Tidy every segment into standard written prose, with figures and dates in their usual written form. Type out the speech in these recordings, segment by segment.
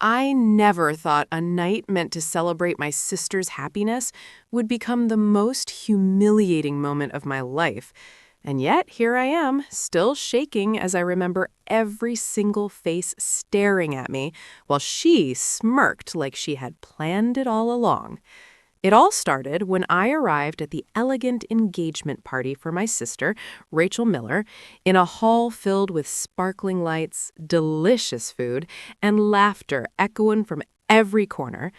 I never thought a night meant to celebrate my sister's happiness would become the most humiliating moment of my life. And yet, here I am, still shaking as I remember every single face staring at me while she smirked like she had planned it all along. It all started when I arrived at the elegant engagement party for my sister, Rachel Miller, in a hall filled with sparkling lights, delicious food, and laughter echoing from every corner.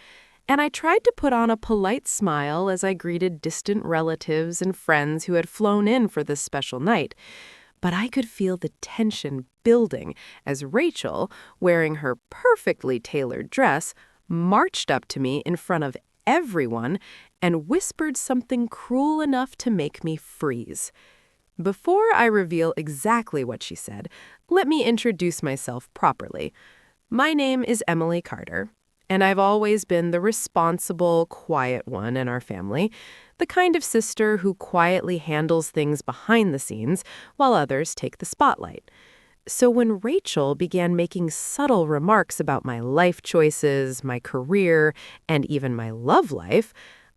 And I tried to put on a polite smile as I greeted distant relatives and friends who had flown in for this special night. But I could feel the tension building as Rachel, wearing her perfectly tailored dress, marched up to me in front of everyone and whispered something cruel enough to make me freeze. Before I reveal exactly what she said, let me introduce myself properly. My name is Emily Carter, and I've always been the responsible, quiet one in our family, the kind of sister who quietly handles things behind the scenes while others take the spotlight. So when Rachel began making subtle remarks about my life choices, my career, and even my love life,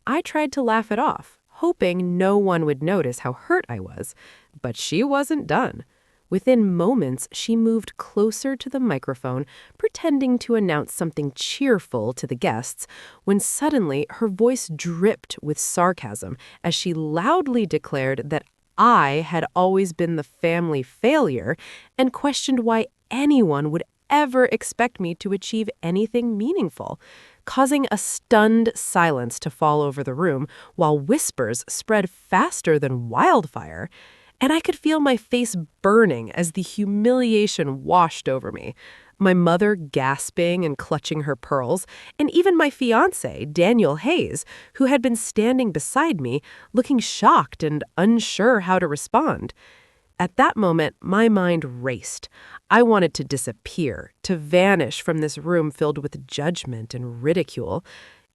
I tried to laugh it off, hoping no one would notice how hurt I was. But she wasn't done. Within moments, she moved closer to the microphone, pretending to announce something cheerful to the guests, when suddenly her voice dripped with sarcasm as she loudly declared that I had always been the family failure and questioned why anyone would ever expect me to achieve anything meaningful, causing a stunned silence to fall over the room while whispers spread faster than wildfire. And I could feel my face burning as the humiliation washed over me. My mother gasping and clutching her pearls, and even my fiancé, Daniel Hayes, who had been standing beside me, looking shocked and unsure how to respond. At that moment, my mind raced. I wanted to disappear, to vanish from this room filled with judgment and ridicule,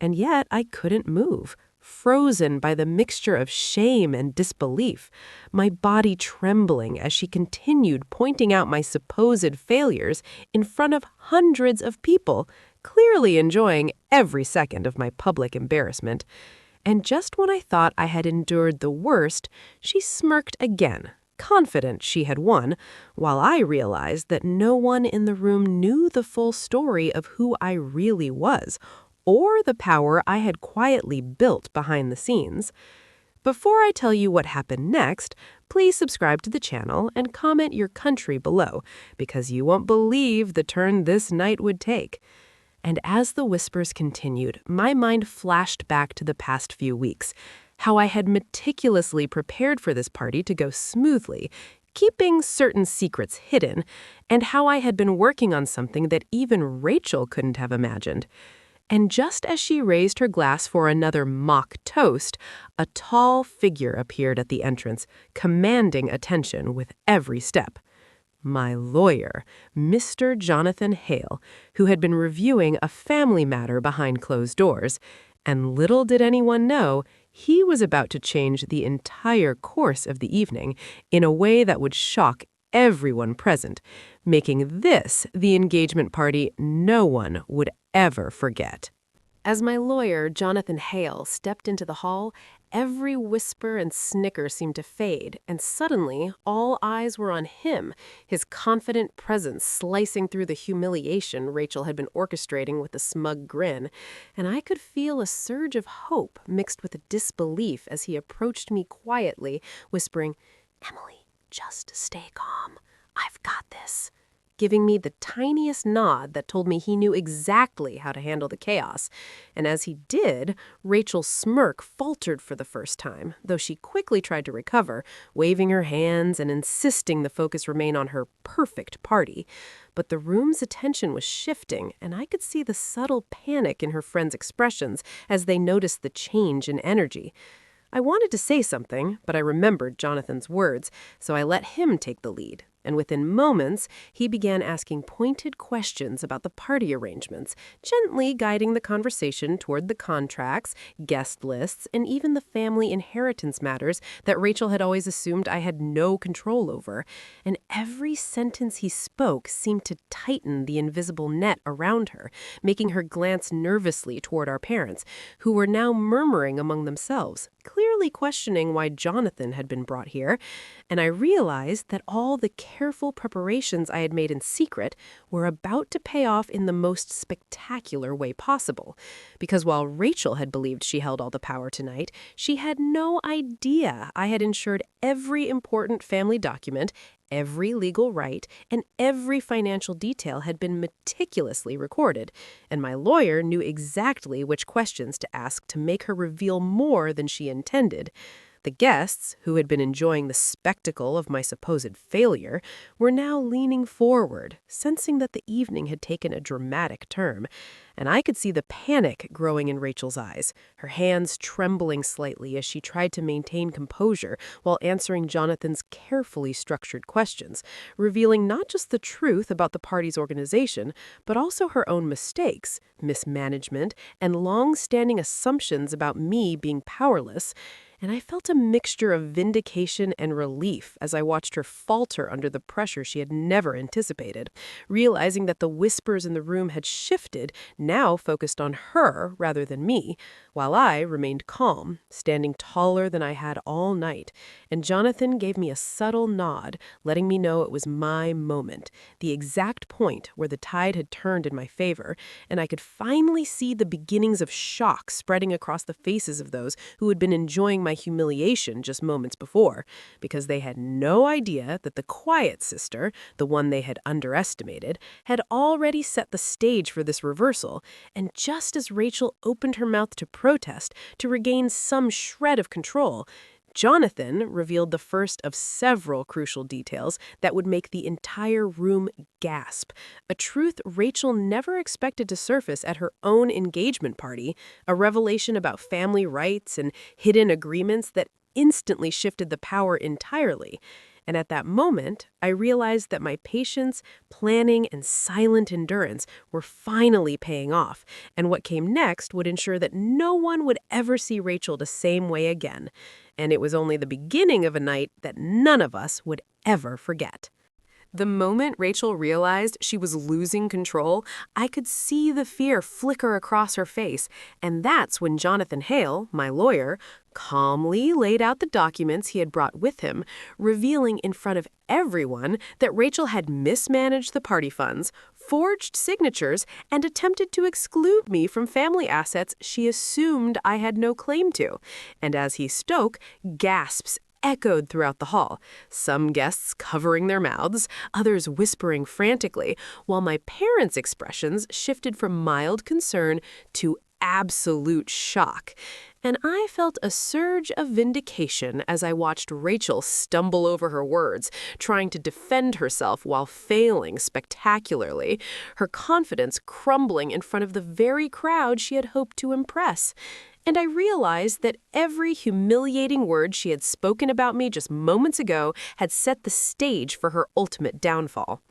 and yet I couldn't move. Frozen by the mixture of shame and disbelief, my body trembling as she continued pointing out my supposed failures in front of hundreds of people, clearly enjoying every second of my public embarrassment. And just when I thought I had endured the worst, she smirked again, confident she had won, while I realized that no one in the room knew the full story of who I really was, or the power I had quietly built behind the scenes. Before I tell you what happened next, please subscribe to the channel and comment your country below, because you won't believe the turn this night would take. And as the whispers continued, my mind flashed back to the past few weeks, how I had meticulously prepared for this party to go smoothly, keeping certain secrets hidden, and how I had been working on something that even Rachel couldn't have imagined. And just as she raised her glass for another mock toast, a tall figure appeared at the entrance, commanding attention with every step. My lawyer, Mr. Jonathan Hale, who had been reviewing a family matter behind closed doors, and little did anyone know, he was about to change the entire course of the evening in a way that would shock everyone present, making this the engagement party no one would ever forget. As my lawyer, Jonathan Hale, stepped into the hall, every whisper and snicker seemed to fade, and suddenly all eyes were on him, his confident presence slicing through the humiliation Rachel had been orchestrating with a smug grin, and I could feel a surge of hope mixed with disbelief as he approached me quietly, whispering, "Emily, just stay calm. I've got this," giving me the tiniest nod that told me he knew exactly how to handle the chaos. And as he did, Rachel's smirk faltered for the first time, though she quickly tried to recover, waving her hands and insisting the focus remain on her perfect party. But the room's attention was shifting, and I could see the subtle panic in her friends' expressions as they noticed the change in energy. I wanted to say something, but I remembered Jonathan's words, so I let him take the lead. and within moments, he began asking pointed questions about the party arrangements, gently guiding the conversation toward the contracts, guest lists, and even the family inheritance matters that Rachel had always assumed I had no control over. And every sentence he spoke seemed to tighten the invisible net around her, making her glance nervously toward our parents, who were now murmuring among themselves, clearly questioning why Jonathan had been brought here. And I realized that all the careful preparations I had made in secret were about to pay off in the most spectacular way possible. Because while Rachel had believed she held all the power tonight, she had no idea I had ensured every important family document, every legal right, and every financial detail had been meticulously recorded, and my lawyer knew exactly which questions to ask to make her reveal more than she intended. The guests, who had been enjoying the spectacle of my supposed failure, were now leaning forward, sensing that the evening had taken a dramatic turn, and I could see the panic growing in Rachel's eyes, her hands trembling slightly as she tried to maintain composure while answering Jonathan's carefully structured questions, revealing not just the truth about the party's organization, but also her own mistakes, mismanagement, and long-standing assumptions about me being powerless. And I felt a mixture of vindication and relief as I watched her falter under the pressure she had never anticipated, realizing that the whispers in the room had shifted, now focused on her rather than me, while I remained calm, standing taller than I had all night. And Jonathan gave me a subtle nod, letting me know it was my moment, the exact point where the tide had turned in my favor, and I could finally see the beginnings of shock spreading across the faces of those who had been enjoying my humiliation just moments before, because they had no idea that the quiet sister, the one they had underestimated, had already set the stage for this reversal. And just as Rachel opened her mouth to protest, to regain some shred of control, Jonathan revealed the first of several crucial details that would make the entire room gasp, a truth Rachel never expected to surface at her own engagement party, a revelation about family rights and hidden agreements that instantly shifted the power entirely. And at that moment, I realized that my patience, planning, and silent endurance were finally paying off, and what came next would ensure that no one would ever see Rachel the same way again. And it was only the beginning of a night that none of us would ever forget. The moment Rachel realized she was losing control, I could see the fear flicker across her face, and that's when Jonathan Hale, my lawyer, calmly laid out the documents he had brought with him, revealing in front of everyone that Rachel had mismanaged the party funds, forged signatures, and attempted to exclude me from family assets she assumed I had no claim to. And as he spoke, gasps echoed throughout the hall, some guests covering their mouths, others whispering frantically, while my parents' expressions shifted from mild concern to absolute shock. And I felt a surge of vindication as I watched Rachel stumble over her words, trying to defend herself while failing spectacularly, her confidence crumbling in front of the very crowd she had hoped to impress. And I realized that every humiliating word she had spoken about me just moments ago had set the stage for her ultimate downfall.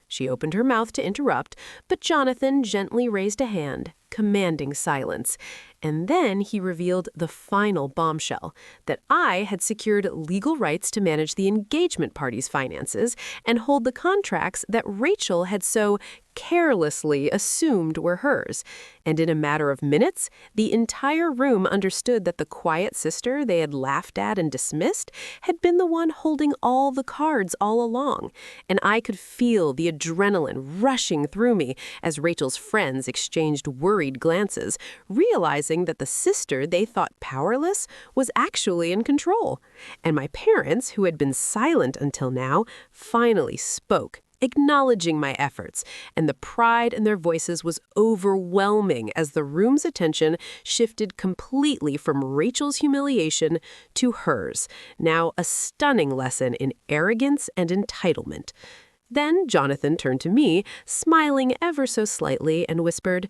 She opened her mouth to interrupt, but Jonathan gently raised a hand, commanding silence. And then he revealed the final bombshell, that I had secured legal rights to manage the engagement party's finances and hold the contracts that Rachel had so carelessly assumed were hers. And in a matter of minutes, the entire room understood that the quiet sister they had laughed at and dismissed had been the one holding all the cards all along. And I could feel the adrenaline rushing through me as Rachel's friends exchanged worried glances, realizing that the sister they thought powerless was actually in control. And my parents, who had been silent until now, finally spoke, acknowledging my efforts, and the pride in their voices was overwhelming as the room's attention shifted completely from Rachel's humiliation to hers, now a stunning lesson in arrogance and entitlement. Then Jonathan turned to me, smiling ever so slightly, and whispered,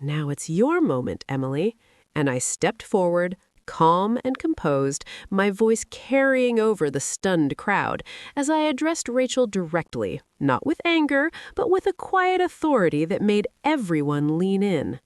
"Now it's your moment, Emily." And I stepped forward, calm and composed, my voice carrying over the stunned crowd, as I addressed Rachel directly, not with anger, but with a quiet authority that made everyone lean in.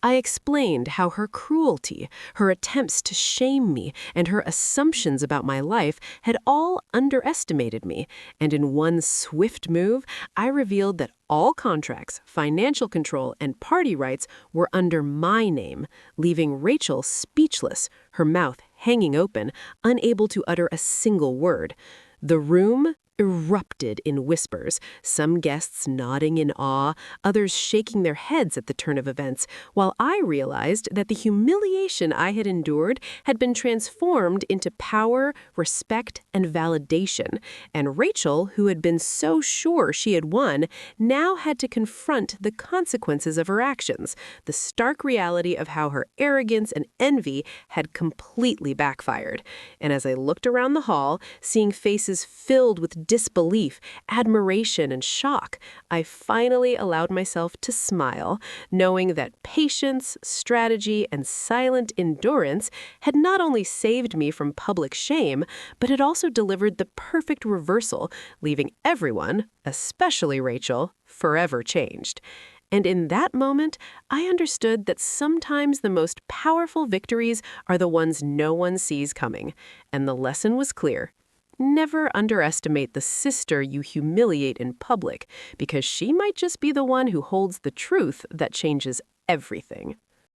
I explained how her cruelty, her attempts to shame me, and her assumptions about my life had all underestimated me, and in one swift move, I revealed that all contracts, financial control, and party rights were under my name, leaving Rachel speechless, her mouth hanging open, unable to utter a single word. The room erupted in whispers, some guests nodding in awe, others shaking their heads at the turn of events, while I realized that the humiliation I had endured had been transformed into power, respect, and validation, and Rachel, who had been so sure she had won, now had to confront the consequences of her actions, the stark reality of how her arrogance and envy had completely backfired. And as I looked around the hall, seeing faces filled with disbelief, admiration, and shock, I finally allowed myself to smile, knowing that patience, strategy, and silent endurance had not only saved me from public shame, but had also delivered the perfect reversal, leaving everyone, especially Rachel, forever changed. And in that moment, I understood that sometimes the most powerful victories are the ones no one sees coming. And the lesson was clear. Never underestimate the sister you humiliate in public, because she might just be the one who holds the truth that changes everything.